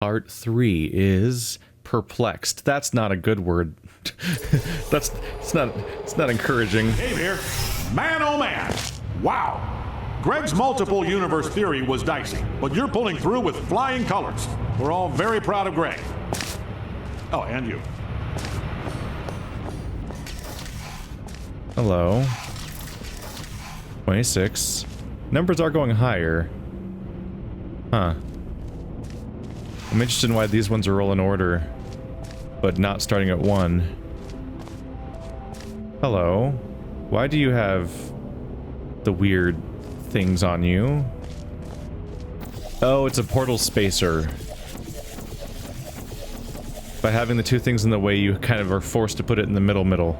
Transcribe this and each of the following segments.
Part 3 is Perplexed. That's not a good word. it's not encouraging. Dave here. Man, oh man. Wow. Greg's multiple universe theory was dicey, but you're pulling through with flying colors. We're all very proud of Greg. Oh, and you. Hello. 26. Numbers are going higher. Huh. I'm interested in why these ones are all in order, but not starting at 1. Hello. Why do you have the weird things on you? Oh, it's a portal spacer. By having the two things in the way, you kind of are forced to put it in the middle to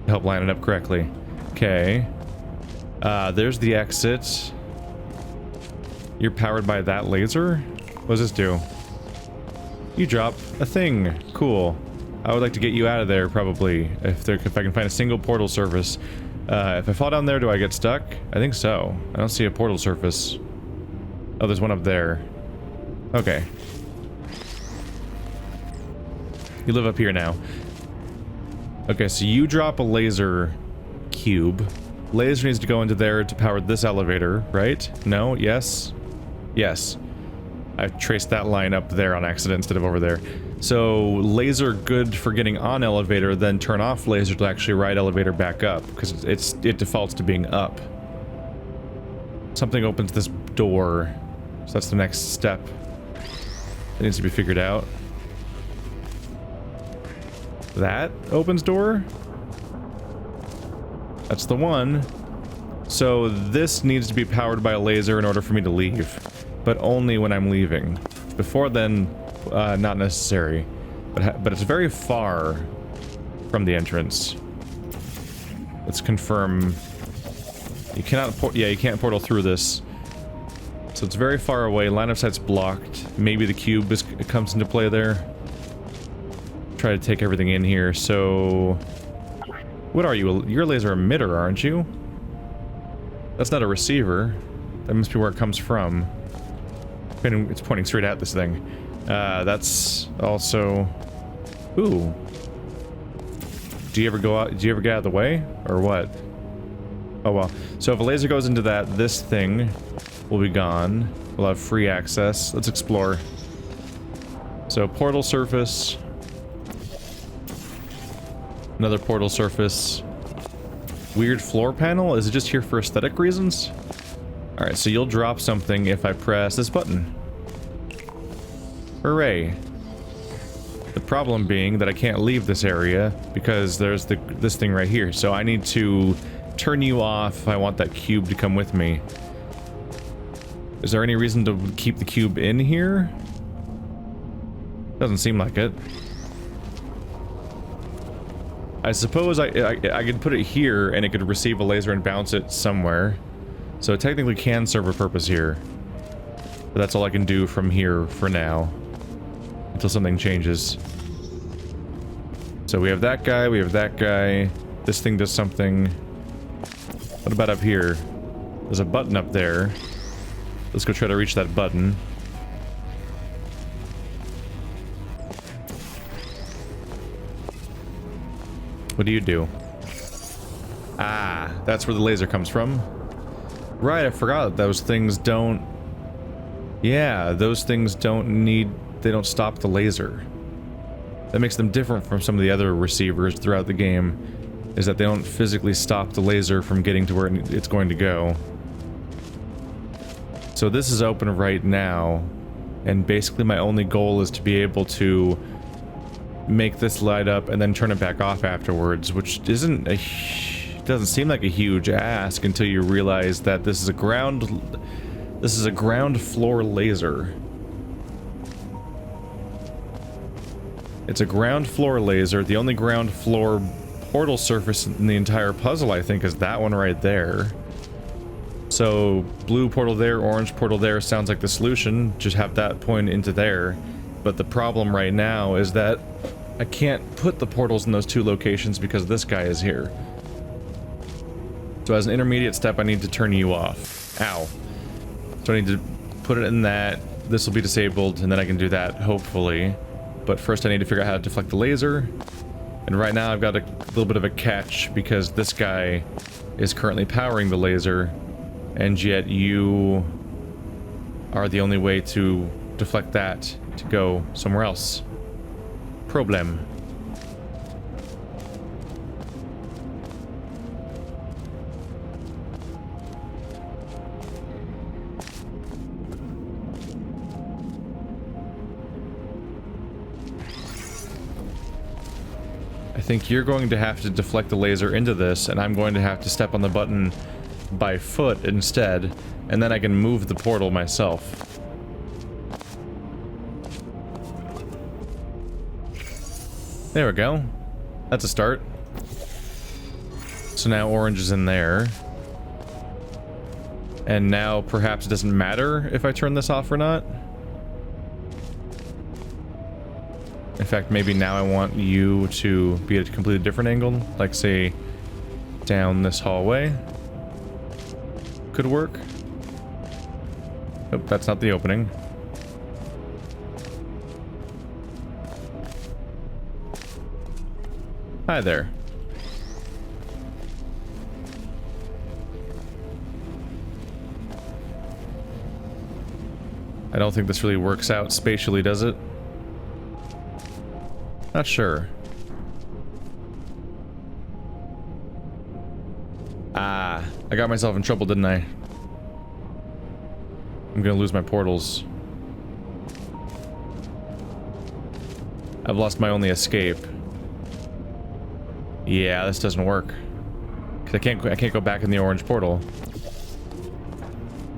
help line it up correctly. Okay. There's the exit. You're powered by that laser? What does this do? You drop a thing. Cool. I would like to get you out of there, probably, if I can find a single portal surface. If I fall down there, do I get stuck? I think so. I don't see a portal surface. Oh, there's one up there. Okay. You live up here now. Okay, so you drop a laser cube. Laser needs to go into there to power this elevator, right? No? Yes? Yes. I traced that line up there on accident instead of over there. So, laser good for getting on elevator, then turn off laser to actually ride elevator back up, because it defaults to being up. Something opens this door, so that's the next step. It needs to be figured out. That opens door? That's the one. So, this needs to be powered by a laser in order for me to leave. But only when I'm leaving. Before then, not necessary. But it's very far from the entrance. Let's confirm. You cannot you can't portal through this. So it's very far away. Line of sight's blocked. Maybe the cube comes into play there. Try to take everything in here. So, what are you? You're a laser emitter, aren't you? That's not a receiver. That must be where it comes from. It's pointing straight at this thing. That's also... Ooh. Do you ever go out? Do you ever get out of the way? Or what? Oh well. So if a laser goes into that, this thing will be gone. We'll have free access. Let's explore. So portal surface. Another portal surface. Weird floor panel? Is it just here for aesthetic reasons? Alright, so you'll drop something if I press this button. Hooray. The problem being that I can't leave this area because there's this thing right here. So I need to turn you off if I want that cube to come with me. Is there any reason to keep the cube in here? Doesn't seem like it. I suppose I could put it here and it could receive a laser and bounce it somewhere. So it technically can serve a purpose here. But that's all I can do from here for now. Until something changes. So we have that guy, we have that guy. This thing does something. What about up here? There's a button up there. Let's go try to reach that button. What do you do? Ah, that's where the laser comes from. Right, I forgot those things don't... Yeah, those things don't need... They don't stop the laser. That makes them different from some of the other receivers throughout the game, is that they don't physically stop the laser from getting to where it's going to go. So this is open right now, and basically my only goal is to be able to make this light up and then turn it back off afterwards, which isn't a... doesn't seem like a huge ask until you realize that this is a ground floor laser. It's a ground floor laser. The only ground floor portal surface in the entire puzzle, I think, is that one right there. So, blue portal there, orange portal there sounds like the solution. Just have that point into there. But the problem right now is that I can't put the portals in those two locations because this guy is here. So as an intermediate step, I need to turn you off. Ow. So I need to put it in that, this will be disabled, and then I can do that, hopefully. But first I need to figure out how to deflect the laser. And right now I've got a little bit of a catch, because this guy is currently powering the laser, and yet you are the only way to deflect that to go somewhere else. Problem. I think you're going to have to deflect the laser into this, and I'm going to have to step on the button by foot instead, and then I can move the portal myself. There we go. That's a start. So now orange is in there. And now perhaps it doesn't matter if I turn this off or not. In fact, maybe now I want you to be at a completely different angle, like say down this hallway. Could work. Oh, that's not the opening. Hi there. I don't think this really works out spatially, does it? Not sure. Ah, I got myself in trouble, didn't I? I'm gonna lose my portals. I've lost my only escape. Yeah, this doesn't work. 'Cause I can't go back in the orange portal.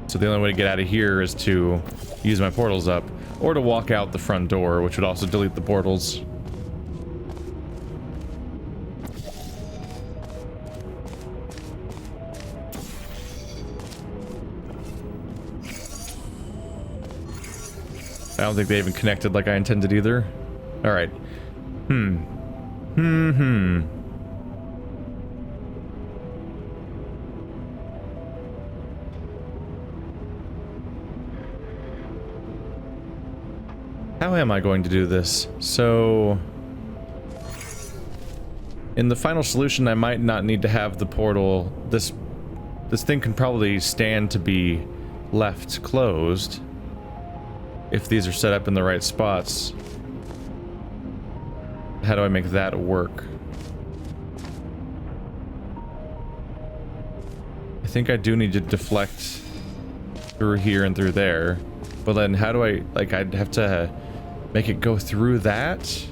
So the only way to get out of here is to use my portals up, or to walk out the front door, which would also delete the portals. I don't think they even connected like I intended either. Alright. How am I going to do this? So... in the final solution, I might not need to have the portal... This thing can probably stand to be left closed. If these are set up in the right spots. How do I make that work? I think I do need to deflect through here and through there. But then how do I... like, I'd have to make it go through that?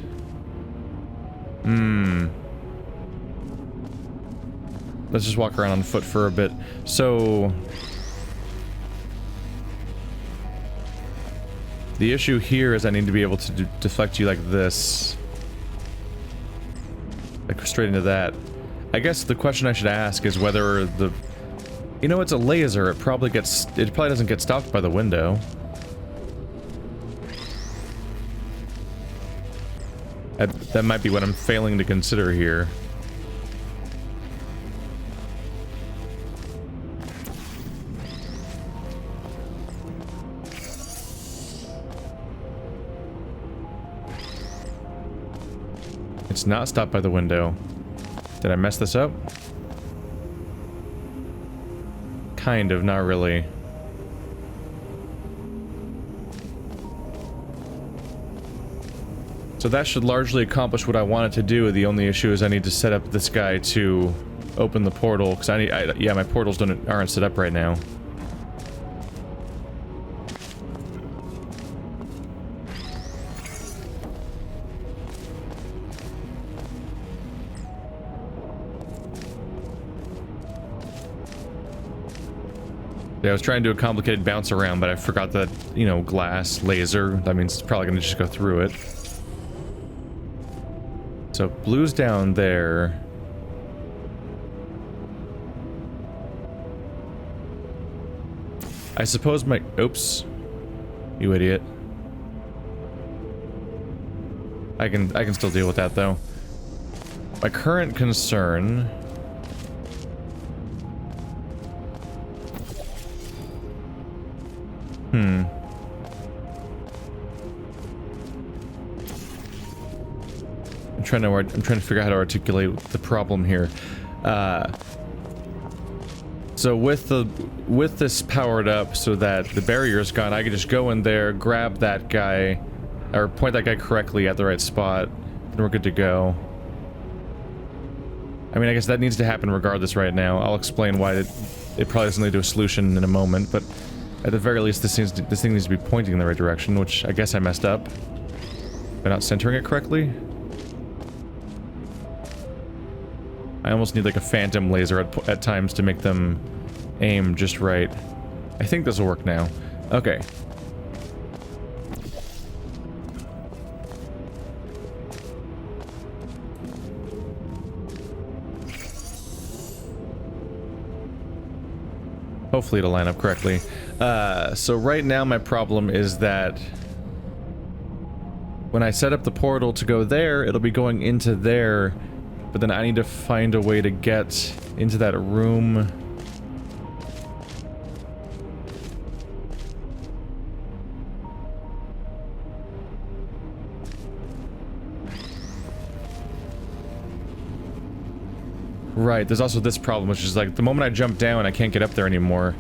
Let's just walk around on foot for a bit. So... the issue here is I need to be able to deflect you like this. Like straight into that. I guess the question I should ask is whether the... you know, it's a laser. It probably doesn't get stopped by the window. That might be what I'm failing to consider here. It's not stopped by the window. Did I mess this up? Kind of, not really. So that should largely accomplish what I wanted to do. The only issue is I need to set up this guy to open the portal, because yeah, my portals aren't set up right now. Yeah, I was trying to do a complicated bounce around, but I forgot that, you know, glass, laser, that means it's probably gonna just go through it. So, blue's down there. I suppose my... oops. You idiot. I can still deal with that, though. My current concern... trying to figure out how to articulate the problem here. So with this powered up so that the barrier's gone, I can just go in there, grab that guy, or point that guy correctly at the right spot, and we're good to go. I mean, I guess that needs to happen regardless right now. I'll explain why it probably doesn't lead to a solution in a moment, but at the very least, this thing needs to be pointing in the right direction, which I guess I messed up by not centering it correctly. I almost need like a phantom laser at times to make them aim just right. I think this will work now. Okay. Hopefully it'll line up correctly. So right now my problem is that when I set up the portal to go there, it'll be going into there, but then I need to find a way to get into that room. Right, there's also this problem, which is like, the moment I jump down, I can't get up there anymore.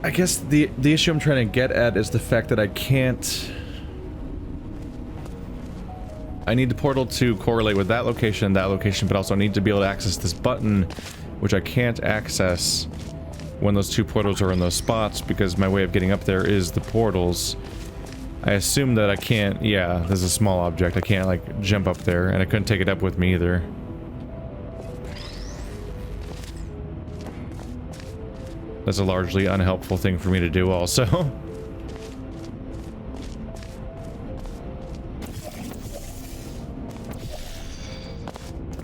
I guess the issue I'm trying to get at is the fact that I can't... I need the portal to correlate with that location and that location, but also I need to be able to access this button, which I can't access when those two portals are in those spots, because my way of getting up there is the portals. I assume that I can't... yeah, there's a small object. I can't, like, jump up there, and I couldn't take it up with me either. That's a largely unhelpful thing for me to do also.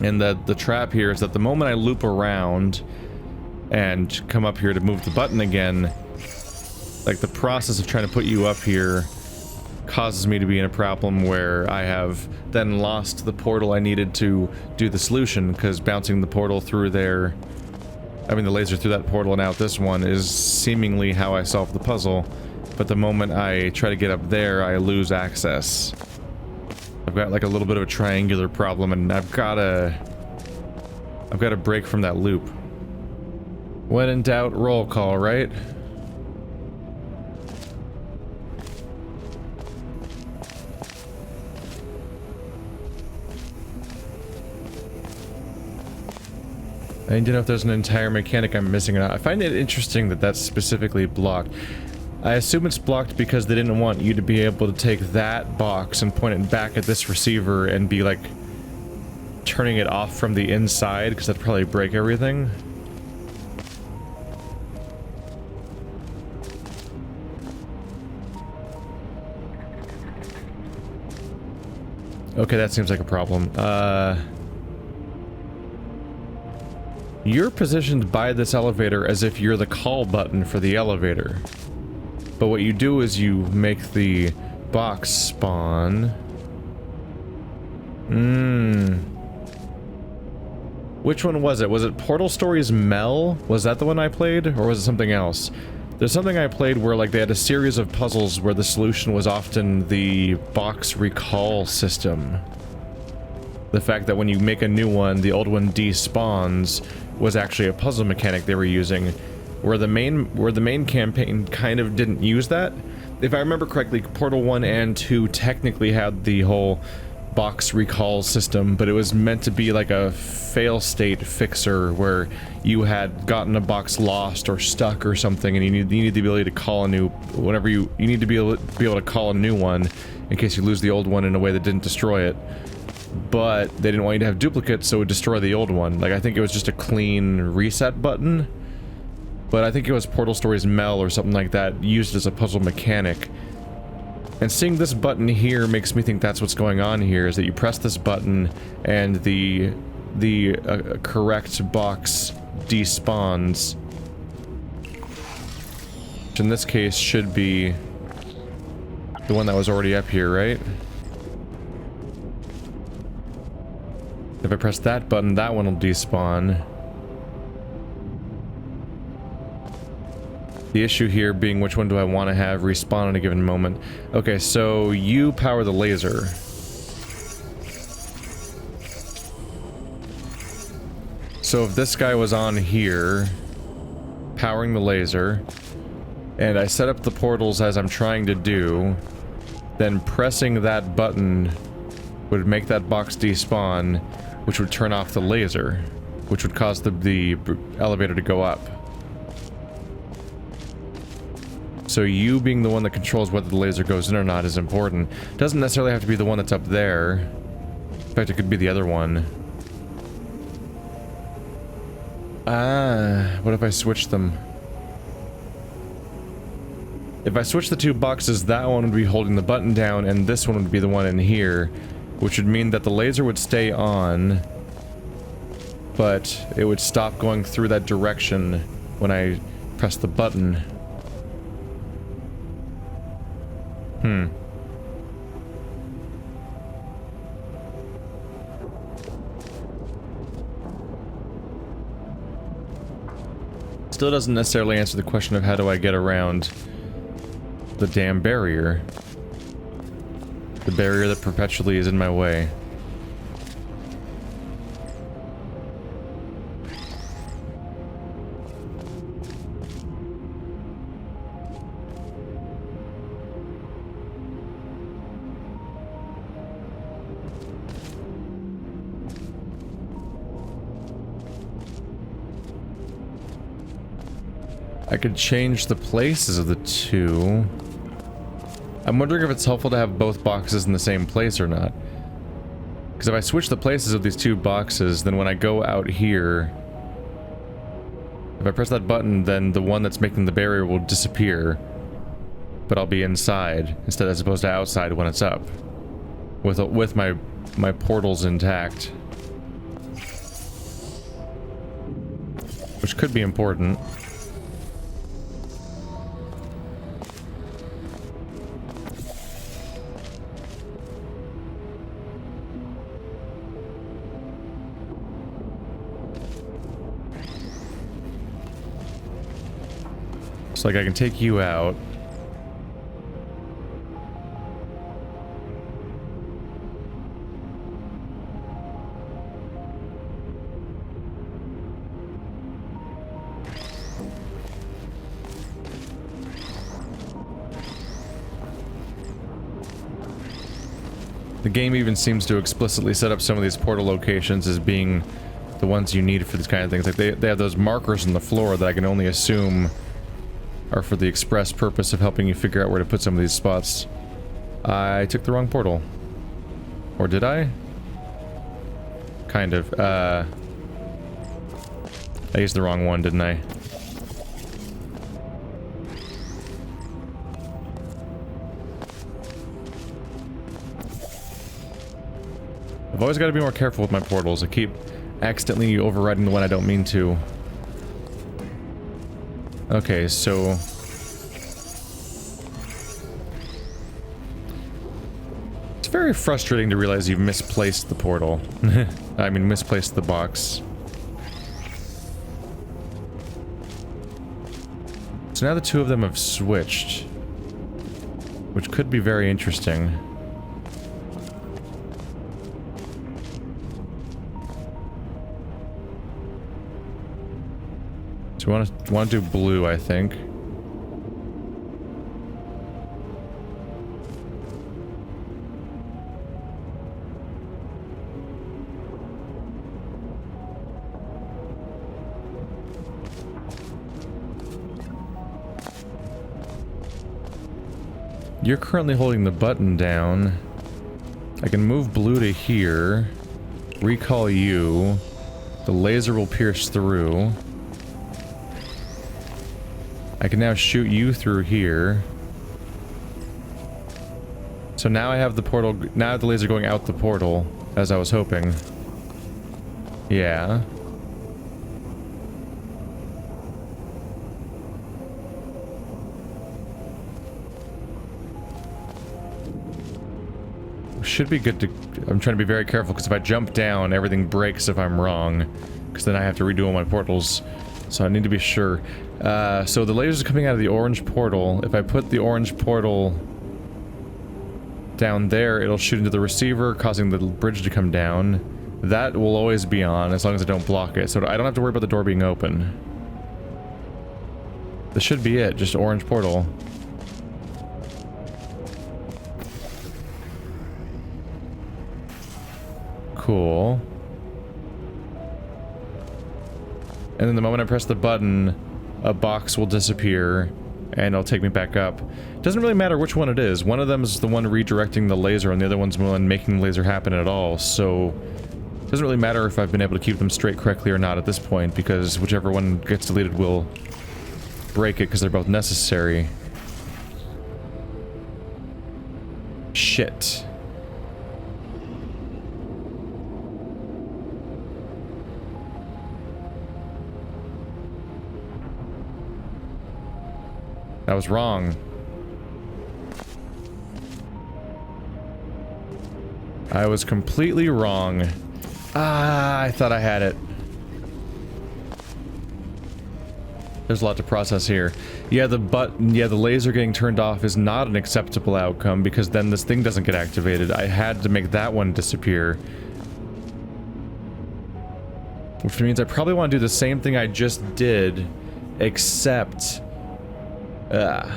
And the trap here is that the moment I loop around and come up here to move the button again, like, the process of trying to put you up here causes me to be in a problem where I have then lost the portal I needed to do the solution, because bouncing the portal through there, I mean the laser through that portal and out this one, is seemingly how I solve the puzzle, but the moment I try to get up there, I lose access. I've got like a little bit of a triangular problem, and I've gotta break from that loop. When in doubt, roll call, right? I need to know if there's an entire mechanic I'm missing or not. I find it interesting that that's specifically blocked. I assume it's blocked because they didn't want you to be able to take that box and point it back at this receiver and be like turning it off from the inside, because that'd probably break everything. Okay, that seems like a problem. You're positioned by this elevator as if you're the call button for the elevator. But what you do is you make the box spawn. Which one was it? Was it Portal Stories Mel? Was that the one I played? Or was it something else? There's something I played where like they had a series of puzzles where the solution was often the box recall system. The fact that when you make a new one, the old one despawns was actually a puzzle mechanic they were using, where the main campaign kind of didn't use that. If I remember correctly, Portal 1 and 2 technically had the whole box recall system, but it was meant to be like a fail-state fixer where you had gotten a box lost or stuck or something, and you need the ability to call a new... whenever you need to be able to call a new one in case you lose the old one in a way that didn't destroy it. But they didn't want you to have duplicates, so it would destroy the old one. Like, I think it was just a clean reset button. But I think it was Portal Stories Mel or something like that, used as a puzzle mechanic. And seeing this button here makes me think that's what's going on here, is that you press this button and the correct box despawns. Which in this case should be the one that was already up here, right? If I press that button, that one will despawn. The issue here being which one do I want to have respawn in a given moment. Okay, so you power the laser. So if this guy was on here, powering the laser, and I set up the portals as I'm trying to do, then pressing that button would make that box despawn, which would turn off the laser, which would cause the elevator to go up. So you being the one that controls whether the laser goes in or not is important. Doesn't necessarily have to be the one that's up there. In fact, it could be the other one. Ah, what if I switch them? If I switch the two boxes, that one would be holding the button down, and this one would be the one in here, which would mean that the laser would stay on, but it would stop going through that direction when I press the button. Still doesn't necessarily answer the question of how do I get around the damn barrier. The barrier that perpetually is in my way. I could change the places of the two. I'm wondering if it's helpful to have both boxes in the same place or not. Because if I switch the places of these two boxes, then when I go out here, if I press that button, then the one that's making the barrier will disappear. But I'll be inside instead as opposed to outside when it's up. With my portals intact. Which could be important. Like I can take you out. The game even seems to explicitly set up some of these portal locations as being the ones you need for these kind of things. Like they have those markers on the floor that I can only assume are for the express purpose of helping you figure out where to put some of these spots. I took the wrong portal. Or did I? Kind of. I used the wrong one, didn't I? I've always got to be more careful with my portals. I keep accidentally overriding the one I don't mean to. Okay, so... It's very frustrating to realize you've misplaced the portal. I mean, misplaced the box. So now the two of them have switched. Which could be very interesting. So we want to do blue, I think. You're currently holding the button down. I can move blue to here. Recall you. The laser will pierce through. I can now shoot you through here. So now I have the portal, now I have the laser going out the portal, as I was hoping. Yeah. Should be good to... I'm trying to be very careful, because if I jump down, everything breaks if I'm wrong. Because then I have to redo all my portals. So I need to be sure. So the lasers are coming out of the orange portal. If I put the orange portal down there, it'll shoot into the receiver, causing the bridge to come down. That will always be on, as long as I don't block it. So I don't have to worry about the door being open. This should be it, just orange portal. Cool. And then the moment I press the button, a box will disappear, and it'll take me back up. Doesn't really matter which one it is. One of them is the one redirecting the laser, and the other one's the one making the laser happen at all, so... It doesn't really matter if I've been able to keep them straight correctly or not at this point, because whichever one gets deleted will break it, because they're both necessary. Shit. I was wrong. I was completely wrong. Ah, I thought I had it. There's a lot to process here. Yeah, the laser getting turned off is not an acceptable outcome because then this thing doesn't get activated. I had to make that one disappear. Which means I probably want to do the same thing I just did, except... the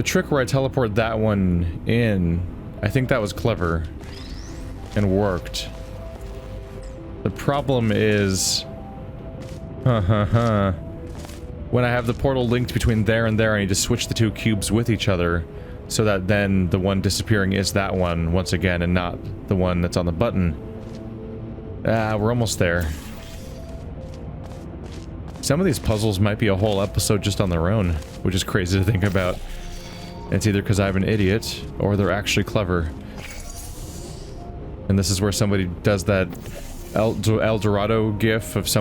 trick where I teleport that one in, I think that was clever. And worked. The problem is... when I have the portal linked between there and there, I need to switch the two cubes with each other, so that then the one disappearing is that one, once again, and not the one that's on the button. We're almost there. Some of these puzzles might be a whole episode just on their own, which is crazy to think about. It's either because I'm an idiot, or they're actually clever. And this is where somebody does that El Dorado gif of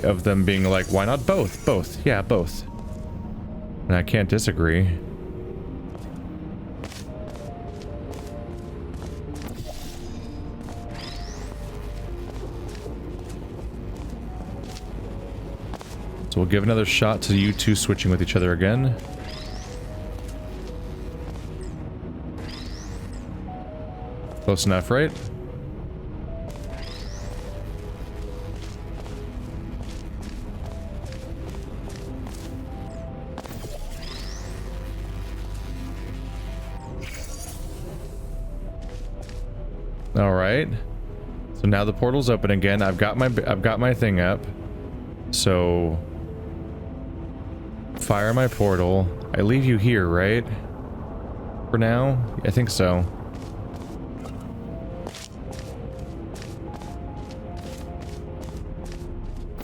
of them being like, why not both? Both. Yeah, both. And I can't disagree. So we'll give another shot to you two switching with each other again. Close enough, right? All right. So now the portal's open again. I've got my thing up. So fire my portal. I leave you here, right? For now? I think so.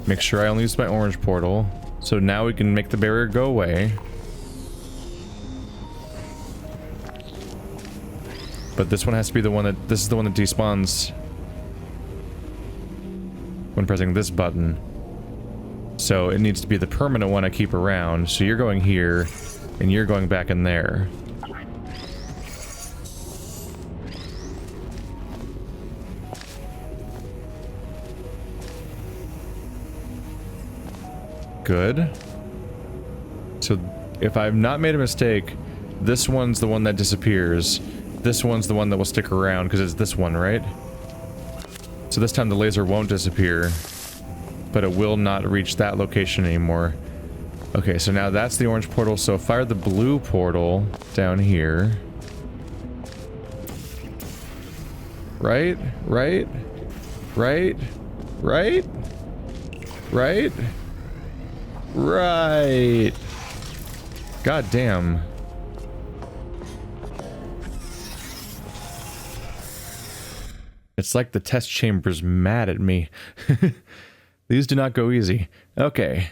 Make sure I only use my orange portal. So now we can make the barrier go away. But this one has to be the one that... This is the one that despawns when pressing this button. So it needs to be the permanent one I keep around. So you're going here, and you're going back in there. Good. So if I've not made a mistake, this one's the one that disappears. This one's the one that will stick around, because it's this one, right? So this time the laser won't disappear, but it will not reach that location anymore. Okay, so now that's the orange portal, so fire the blue portal down here. Right? Right? Right? Right? Right? Right! God damn. It's like the test chamber's mad at me. These do not go easy. Okay.